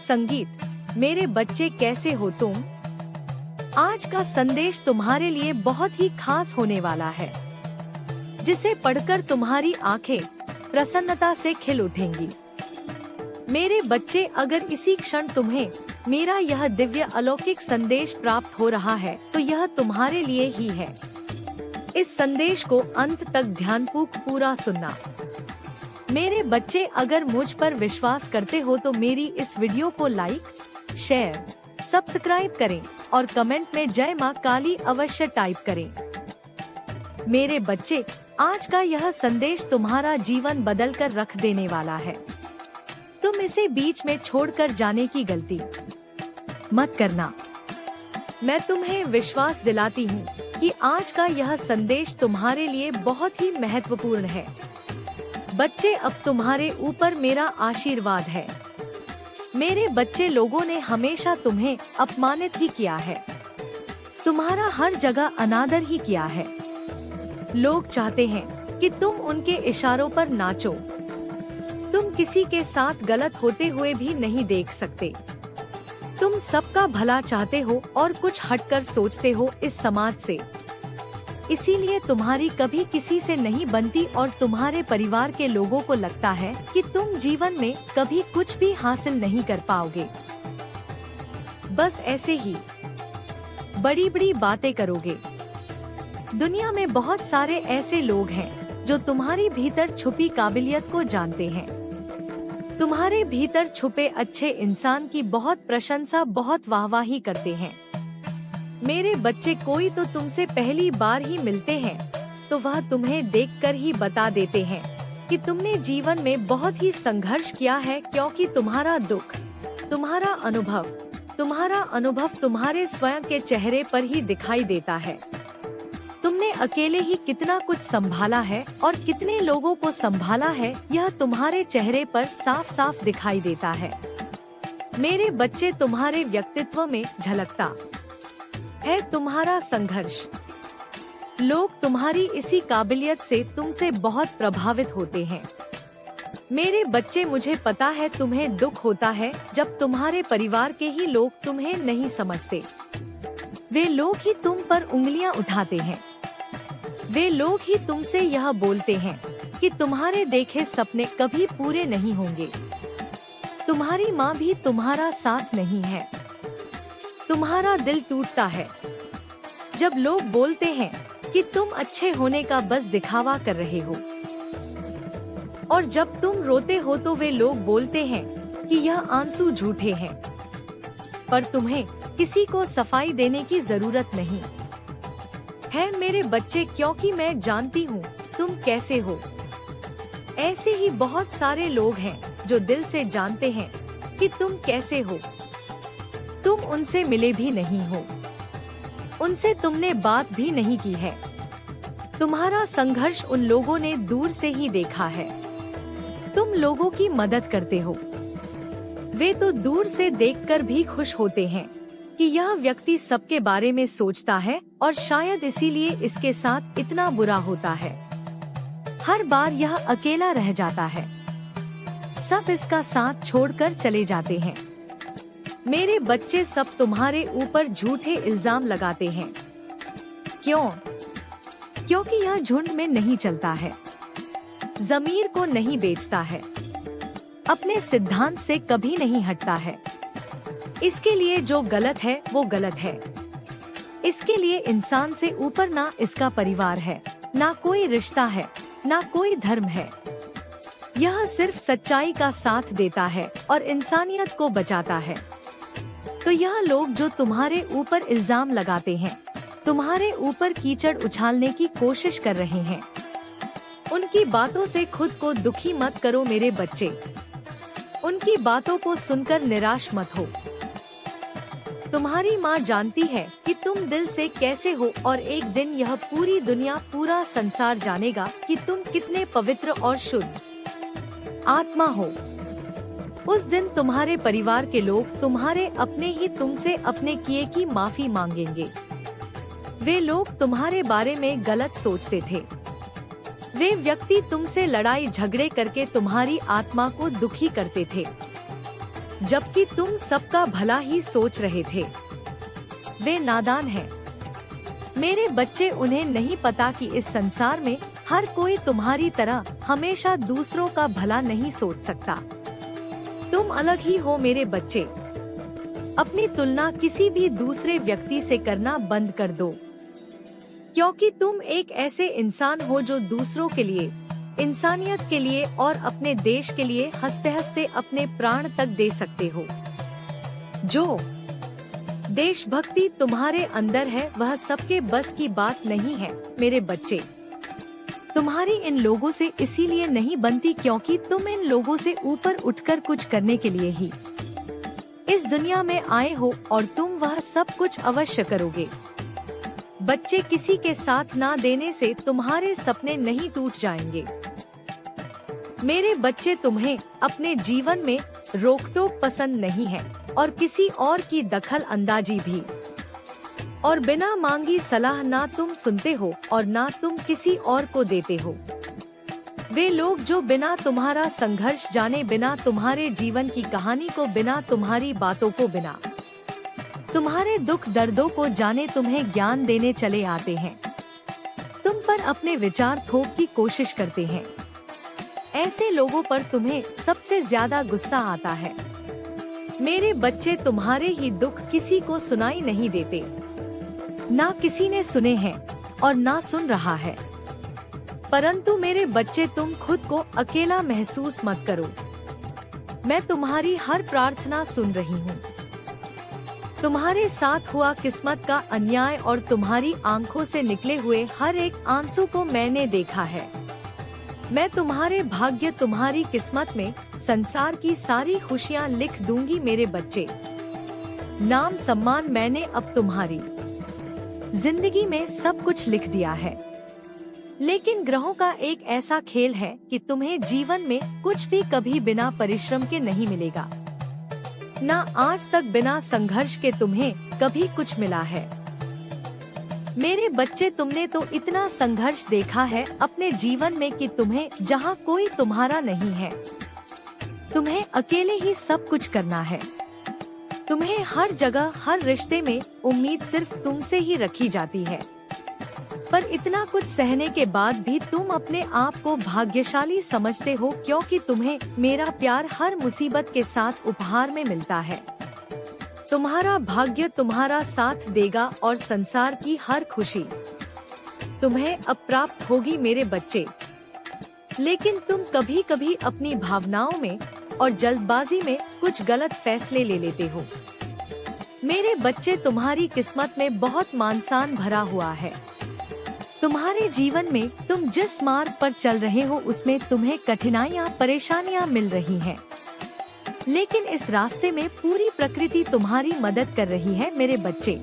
संगीत। मेरे बच्चे कैसे हो तुम? आज का संदेश तुम्हारे लिए बहुत ही खास होने वाला है, जिसे पढ़कर तुम्हारी आंखें प्रसन्नता से खिल उठेंगी। मेरे बच्चे, अगर इसी क्षण तुम्हें मेरा यह दिव्य अलौकिक संदेश प्राप्त हो रहा है तो यह तुम्हारे लिए ही है। इस संदेश को अंत तक ध्यानपूर्वक पूरा सुनना। मेरे बच्चे, अगर मुझ पर विश्वास करते हो तो मेरी इस वीडियो को लाइक, शेयर, सब्सक्राइब करें और कमेंट में जय मां काली अवश्य टाइप करें। मेरे बच्चे, आज का यह संदेश तुम्हारा जीवन बदल कर रख देने वाला है। तुम इसे बीच में छोड़कर जाने की गलती मत करना। मैं तुम्हें विश्वास दिलाती हूँ कि आज का यह संदेश तुम्हारे लिए बहुत ही महत्वपूर्ण है। बच्चे, अब तुम्हारे ऊपर मेरा आशीर्वाद है। मेरे बच्चे, लोगों ने हमेशा तुम्हें अपमानित ही किया है, तुम्हारा हर जगह अनादर ही किया है। लोग चाहते हैं कि तुम उनके इशारों पर नाचो। तुम किसी के साथ गलत होते हुए भी नहीं देख सकते। तुम सबका भला चाहते हो और कुछ हटकर सोचते हो इस समाज से। इसीलिए तुम्हारी कभी किसी से नहीं बनती और तुम्हारे परिवार के लोगों को लगता है कि तुम जीवन में कभी कुछ भी हासिल नहीं कर पाओगे। बस ऐसे ही बड़ी बड़ी बातें करोगे। दुनिया में बहुत सारे ऐसे लोग हैं जो तुम्हारी भीतर छुपी काबिलियत को जानते हैं। तुम्हारे भीतर छुपे अच्छे इंसान की बहुत प्रशंसा, बहुत वाहवाही करते हैं। मेरे बच्चे, कोई तो तुमसे पहली बार ही मिलते हैं तो वह तुम्हें देखकर ही बता देते हैं कि तुमने जीवन में बहुत ही संघर्ष किया है, क्योंकि तुम्हारा दुख, तुम्हारा अनुभव तुम्हारे स्वयं के चेहरे पर ही दिखाई देता है। तुमने अकेले ही कितना कुछ संभाला है और कितने लोगों को संभाला है, यह तुम्हारे चेहरे पर साफ साफ दिखाई देता है। मेरे बच्चे, तुम्हारे व्यक्तित्व में झलकता है तुम्हारा संघर्ष। लोग तुम्हारी इसी काबिलियत से तुमसे बहुत प्रभावित होते हैं। मेरे बच्चे, मुझे पता है तुम्हें दुख होता है जब तुम्हारे परिवार के ही लोग तुम्हें नहीं समझते। वे लोग ही तुम पर उंगलियां उठाते हैं। वे लोग ही तुमसे यह बोलते हैं कि तुम्हारे देखे सपने कभी पूरे नहीं होंगे। तुम्हारी माँ भी तुम्हारा साथ नहीं है। तुम्हारा दिल टूटता है जब लोग बोलते हैं कि तुम अच्छे होने का बस दिखावा कर रहे हो, और जब तुम रोते हो तो वे लोग बोलते हैं कि यह आंसू झूठे हैं। पर तुम्हें किसी को सफाई देने की जरूरत नहीं है मेरे बच्चे, क्योंकि मैं जानती हूँ तुम कैसे हो। ऐसे ही बहुत सारे लोग हैं जो दिल से जानते हैं कि तुम कैसे हो। तुम उनसे मिले भी नहीं हो, उनसे तुमने बात भी नहीं की है। तुम्हारा संघर्ष उन लोगों ने दूर से ही देखा है। तुम लोगों की मदद करते हो। वे तो दूर से देखकर भी खुश होते हैं कि यह व्यक्ति सबके बारे में सोचता है और शायद इसीलिए इसके साथ इतना बुरा होता है। हर बार यह अकेला रह जाता है। सब इसका साथ छोड़कर चले जाते हैं। मेरे बच्चे, सब तुम्हारे ऊपर झूठे इल्जाम लगाते हैं। क्यों? क्योंकि यह झुंड में नहीं चलता है, ज़मीर को नहीं बेचता है, अपने सिद्धांत से कभी नहीं हटता है। इसके लिए जो गलत है वो गलत है। इसके लिए इंसान से ऊपर ना इसका परिवार है, ना कोई रिश्ता है, ना कोई धर्म है। यह सिर्फ सच्चाई का साथ देता है और इंसानियत को बचाता है। तो यह लोग जो तुम्हारे ऊपर इल्जाम लगाते हैं, तुम्हारे ऊपर कीचड़ उछालने की कोशिश कर रहे हैं, उनकी बातों से खुद को दुखी मत करो मेरे बच्चे। उनकी बातों को सुनकर निराश मत हो। तुम्हारी माँ जानती है कि तुम दिल से कैसे हो और एक दिन यह पूरी दुनिया, पूरा संसार जानेगा कि तुम कितने पवित्र और शुद्ध आत्मा हो। उस दिन तुम्हारे परिवार के लोग तुम्हारे अपने ही तुमसे अपने किए की माफी मांगेंगे। वे लोग तुम्हारे बारे में गलत सोचते थे। वे व्यक्ति तुमसे लड़ाई झगड़े करके तुम्हारी आत्मा को दुखी करते थे। जबकि तुम सबका भला ही सोच रहे थे। वे नादान हैं। मेरे बच्चे, उन्हें नहीं पता कि इस संसार में हर कोई तुम्हारी तरह हमेशा दूसरों का भला नहीं सोच सकता। तुम अलग ही हो मेरे बच्चे। अपनी तुलना किसी भी दूसरे व्यक्ति से करना बंद कर दो, क्योंकि तुम एक ऐसे इंसान हो जो दूसरों के लिए, इंसानियत के लिए और अपने देश के लिए हंसते हंसते अपने प्राण तक दे सकते हो। जो देशभक्ति तुम्हारे अंदर है वह सबके बस की बात नहीं है मेरे बच्चे। तुम्हारी इन लोगों से इसीलिए नहीं बनती क्योंकि तुम इन लोगों से ऊपर उठकर कुछ करने के लिए ही इस दुनिया में आए हो, और तुम वह सब कुछ अवश्य करोगे। बच्चे, किसी के साथ ना देने से तुम्हारे सपने नहीं टूट जाएंगे। मेरे बच्चे, तुम्हें अपने जीवन में रोक-टोक पसंद नहीं है और किसी और की दखल अंदाजी भी, और बिना मांगी सलाह ना तुम सुनते हो और ना तुम किसी और को देते हो। वे लोग जो बिना तुम्हारा संघर्ष जाने, बिना तुम्हारे जीवन की कहानी को, बिना तुम्हारी बातों को, बिना तुम्हारे दुख दर्दों को जाने तुम्हें ज्ञान देने चले आते हैं। तुम पर अपने विचार थोप की कोशिश करते हैं। ऐसे लोगों पर तुम्हें सबसे ज्यादा गुस्सा आता है। मेरे बच्चे, तुम्हारे ही दुख किसी को सुनाई नहीं देते। ना किसी ने सुने हैं और ना सुन रहा है। परंतु मेरे बच्चे, तुम खुद को अकेला महसूस मत करो। मैं तुम्हारी हर प्रार्थना सुन रही हूँ। तुम्हारे साथ हुआ किस्मत का अन्याय और तुम्हारी आंखों से निकले हुए हर एक आंसू को मैंने देखा है। मैं तुम्हारे भाग्य, तुम्हारी किस्मत में संसार की सारी खुशियाँ लिख दूंगी मेरे बच्चे। नाम सम्मान मैंने अब तुम्हारी जिंदगी में सब कुछ लिख दिया है। लेकिन ग्रहों का एक ऐसा खेल है कि तुम्हें जीवन में कुछ भी कभी बिना परिश्रम के नहीं मिलेगा। ना आज तक बिना संघर्ष के तुम्हें कभी कुछ मिला है। मेरे बच्चे, तुमने तो इतना संघर्ष देखा है अपने जीवन में कि तुम्हें जहाँ कोई तुम्हारा नहीं है, तुम्हें अकेले ही सब कुछ करना है। तुम्हें हर जगह, हर रिश्ते में उम्मीद सिर्फ तुमसे ही रखी जाती है। पर इतना कुछ सहने के बाद भी तुम अपने आप को भाग्यशाली समझते हो, क्योंकि तुम्हें मेरा प्यार हर मुसीबत के साथ उपहार में मिलता है। तुम्हारा भाग्य तुम्हारा साथ देगा और संसार की हर खुशी तुम्हें अब प्राप्त होगी मेरे बच्चे। लेकिन तुम कभी कभी अपनी भावनाओं में और जल्दबाजी में कुछ गलत फैसले ले लेते हो। मेरे बच्चे, तुम्हारी किस्मत में बहुत मानसान भरा हुआ है। तुम्हारे जीवन में तुम जिस मार्ग पर चल रहे हो उसमें तुम्हें कठिनाइयाँ, परेशानियाँ मिल रही हैं। लेकिन इस रास्ते में पूरी प्रकृति तुम्हारी मदद कर रही है मेरे बच्चे।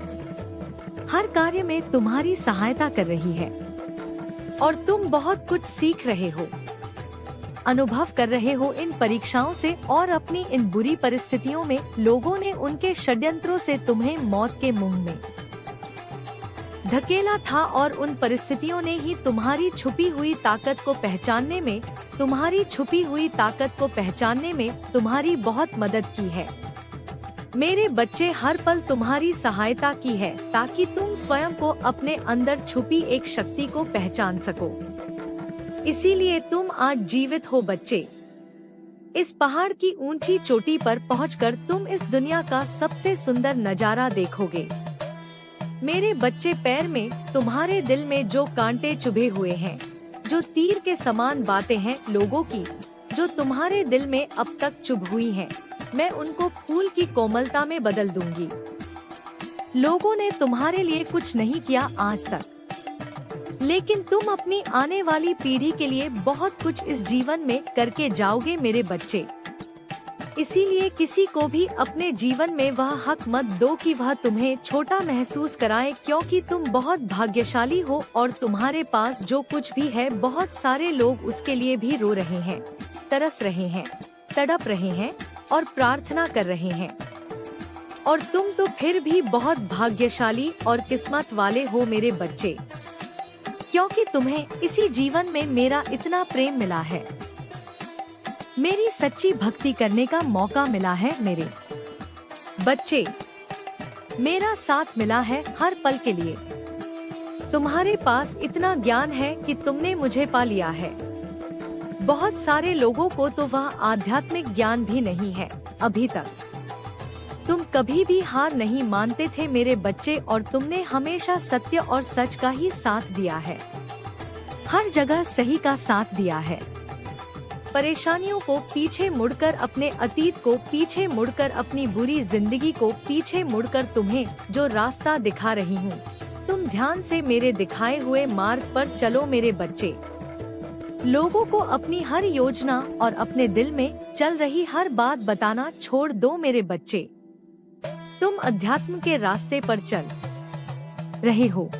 हर कार्य में तुम्हारी सहायता कर रही है और तुम बहुत कुछ सीख रहे हो, अनुभव कर रहे हो इन परीक्षाओं से। और अपनी इन बुरी परिस्थितियों में लोगों ने उनके षड्यंत्रों से तुम्हें मौत के मुंह में धकेला था, और उन परिस्थितियों ने ही तुम्हारी छुपी हुई ताकत को पहचानने में, तुम्हारी बहुत मदद की है। मेरे बच्चे, हर पल तुम्हारी सहायता की है ताकि तुम स्वयं को, अपने अंदर छुपी एक शक्ति को पहचान सको। इसीलिए तुम आज जीवित हो बच्चे। इस पहाड़ की ऊंची चोटी पर पहुंचकर तुम इस दुनिया का सबसे सुंदर नजारा देखोगे। मेरे बच्चे, पैर में, तुम्हारे दिल में जो कांटे चुभे हुए हैं, जो तीर के समान बातें हैं लोगों की, जो तुम्हारे दिल में अब तक चुभ हुई हैं, मैं उनको फूल की कोमलता में बदल दूंगी। लोगों ने तुम्हारे लिए कुछ नहीं किया आज तक, लेकिन तुम अपनी आने वाली पीढ़ी के लिए बहुत कुछ इस जीवन में करके जाओगे मेरे बच्चे। इसीलिए किसी को भी अपने जीवन में वह हक मत दो कि वह तुम्हें छोटा महसूस कराए, क्योंकि तुम बहुत भाग्यशाली हो और तुम्हारे पास जो कुछ भी है, बहुत सारे लोग उसके लिए भी रो रहे हैं, तरस रहे हैं, तड़प रहे हैं और प्रार्थना कर रहे हैं। और तुम तो फिर भी बहुत भाग्यशाली और किस्मत वाले हो मेरे बच्चे, क्योंकि तुम्हें इसी जीवन में मेरा इतना प्रेम मिला है। मेरी सच्ची भक्ति करने का मौका मिला है मेरे बच्चे। मेरा साथ मिला है हर पल के लिए। तुम्हारे पास इतना ज्ञान है कि तुमने मुझे पा लिया है। बहुत सारे लोगों को तो वह आध्यात्मिक ज्ञान भी नहीं है अभी तक। तुम कभी भी हार नहीं मानते थे मेरे बच्चे, और तुमने हमेशा सत्य और सच का ही साथ दिया है। हर जगह सही का साथ दिया है। परेशानियों को पीछे मुड़कर, अपने अतीत को पीछे मुड़कर, अपनी बुरी जिंदगी को पीछे मुड़कर तुम्हें जो रास्ता दिखा रही हूँ, तुम ध्यान से मेरे दिखाए हुए मार्ग पर चलो मेरे बच्चे। लोगों को अपनी हर योजना और अपने दिल में चल रही हर बात बताना छोड़ दो मेरे बच्चे। तुम अध्यात्म के रास्ते पर चल रहे हो।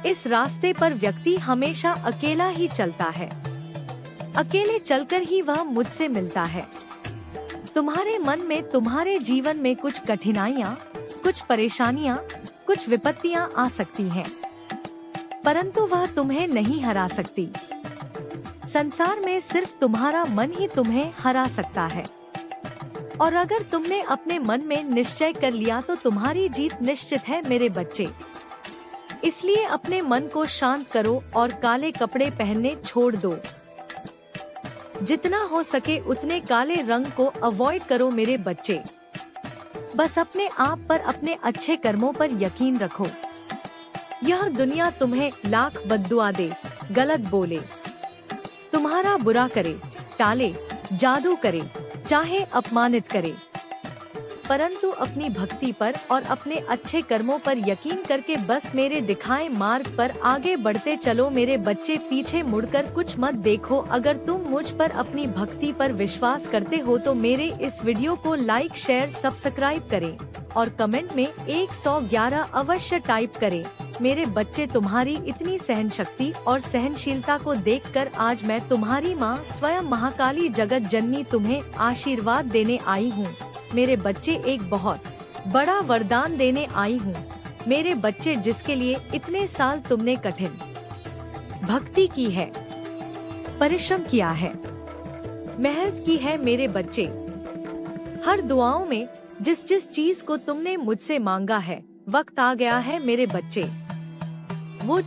इस रास्ते पर व्यक्ति हमेशा अकेला ही चलता है। अकेले चलकर ही वह मुझसे मिलता है। तुम्हारे मन में, तुम्हारे जीवन में कुछ कठिनाइयाँ, कुछ परेशानियाँ, कुछ विपत्तियाँ आ सकती हैं, परंतु वह तुम्हें नहीं हरा सकती। संसार में सिर्फ तुम्हारा मन ही तुम्हें हरा सकता है। और अगर तुमने अपने मन में निश्चय कर लिया तो तुम्हारी जीत निश्चित है मेरे बच्चे। इसलिए अपने मन को शांत करो और काले कपड़े पहनने छोड़ दो। जितना हो सके उतने काले रंग को अवॉइड करो मेरे बच्चे। बस अपने आप पर, अपने अच्छे कर्मों पर यकीन रखो। यह दुनिया तुम्हें लाख बद्दुआ दे, गलत बोले, तुम्हारा बुरा करे, टाले, जादू करे, चाहे अपमानित करे, परंतु अपनी भक्ति पर और अपने अच्छे कर्मों पर यकीन करके बस मेरे दिखाए मार्ग पर आगे बढ़ते चलो मेरे बच्चे। पीछे मुड़कर कुछ मत देखो। अगर तुम मुझ पर, अपनी भक्ति पर विश्वास करते हो तो मेरे इस वीडियो को लाइक, शेयर, सब्सक्राइब करें और कमेंट में 111 अवश्य टाइप करें। मेरे बच्चे, तुम्हारी इतनी सहन शक्ति और सहनशीलता को देखकर आज मैं, तुम्हारी माँ स्वयं महाकाली जगत जननी, तुम्हें आशीर्वाद देने आई हूँ मेरे बच्चे। एक बहुत बड़ा वरदान देने आई हूँ मेरे बच्चे, जिसके लिए इतने साल तुमने कठिन भक्ति की है, परिश्रम किया है, मेहनत की है मेरे बच्चे। हर दुआओं में जिस जिस चीज को तुमने मुझसे मांगा है, वक्त आ गया है मेरे बच्चे। वो